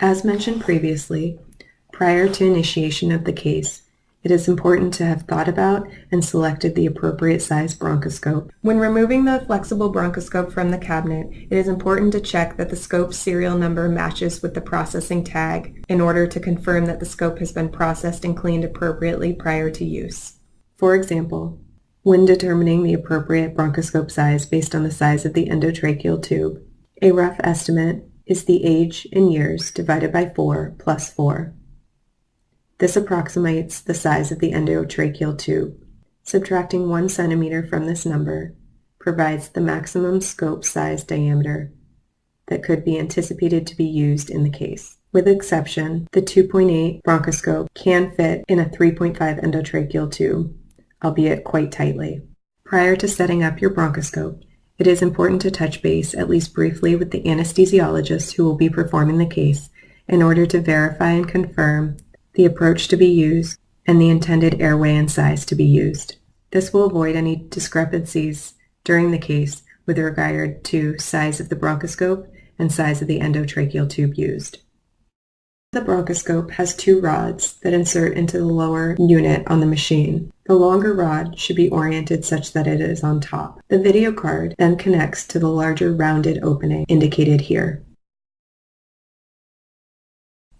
As mentioned previously, prior to initiation of the case, it is important to have thought about and selected the appropriate size bronchoscope. When removing the flexible bronchoscope from the cabinet, it is important to check that the scope's serial number matches with the processing tag in order to confirm that the scope has been processed and cleaned appropriately prior to use. For example, when determining the appropriate bronchoscope size based on the size of the endotracheal tube, a rough estimate is the age in years divided by 4 plus 4. This approximates the size of the endotracheal tube. Subtracting 1 centimeter from this number provides the maximum scope size diameter that could be anticipated to be used in the case. With exception, the 2.8 bronchoscope can fit in a 3.5 endotracheal tube, albeit quite tightly. Prior to setting up your bronchoscope, it is important to touch base at least briefly with the anesthesiologist who will be performing the case in order to verify and confirm the approach to be used and the intended airway and size to be used. This will avoid any discrepancies during the case with regard to size of the bronchoscope and size of the endotracheal tube used. The bronchoscope has 2 rods that insert into the lower unit on the machine. The longer rod should be oriented such that it is on top. The video card then connects to the larger rounded opening indicated here.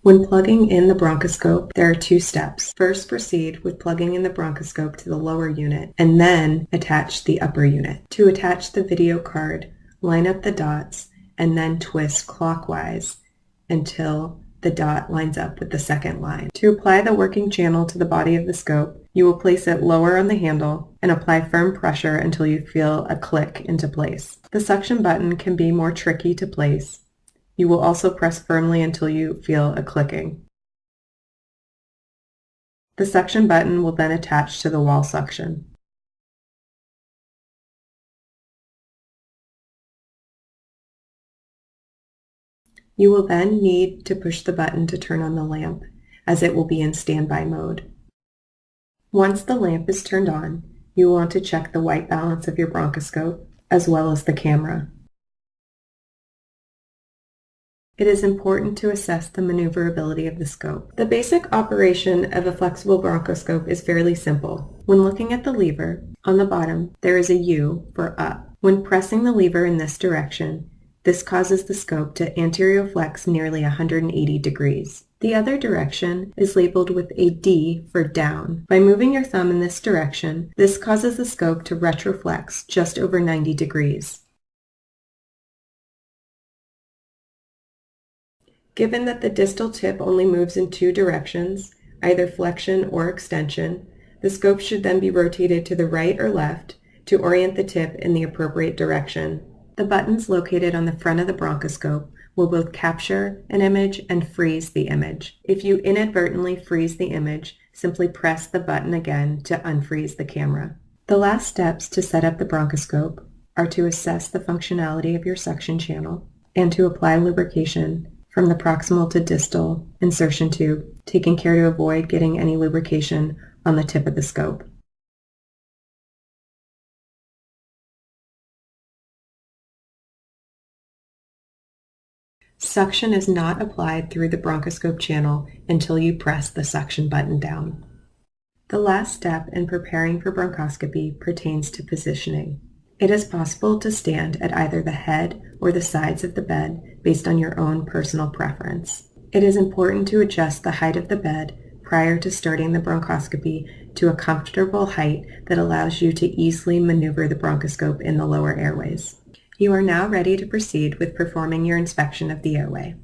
When plugging in the bronchoscope, there are 2 steps. First, proceed with plugging in the bronchoscope to the lower unit, and then attach the upper unit. To attach the video card, line up the dots, and then twist clockwise until the dot lines up with the second line. To apply the working channel to the body of the scope, you will place it lower on the handle and apply firm pressure until you feel a click into place. The suction button can be more tricky to place. You will also press firmly until you feel a clicking. The suction button will then attach to the wall suction. You will then need to push the button to turn on the lamp, as it will be in standby mode. Once the lamp is turned on, you will want to check the white balance of your bronchoscope, as well as the camera. It is important to assess the maneuverability of the scope. The basic operation of a flexible bronchoscope is fairly simple. When looking at the lever, on the bottom, there is a U for up. When pressing the lever in this direction, this causes the scope to anteriorflex nearly 180 degrees. The other direction is labeled with a D for down. By moving your thumb in this direction, this causes the scope to retroflex just over 90 degrees. Given that the distal tip only moves in 2 directions, either flexion or extension, the scope should then be rotated to the right or left to orient the tip in the appropriate direction. The buttons located on the front of the bronchoscope will both capture an image and freeze the image. If you inadvertently freeze the image, simply press the button again to unfreeze the camera. The last steps to set up the bronchoscope are to assess the functionality of your suction channel and to apply lubrication from the proximal to distal insertion tube, taking care to avoid getting any lubrication on the tip of the scope. Suction is not applied through the bronchoscope channel until you press the suction button down. The last step in preparing for bronchoscopy pertains to positioning. It is possible to stand at either the head or the sides of the bed based on your own personal preference. It is important to adjust the height of the bed prior to starting the bronchoscopy to a comfortable height that allows you to easily maneuver the bronchoscope in the lower airways. You are now ready to proceed with performing your inspection of the airway.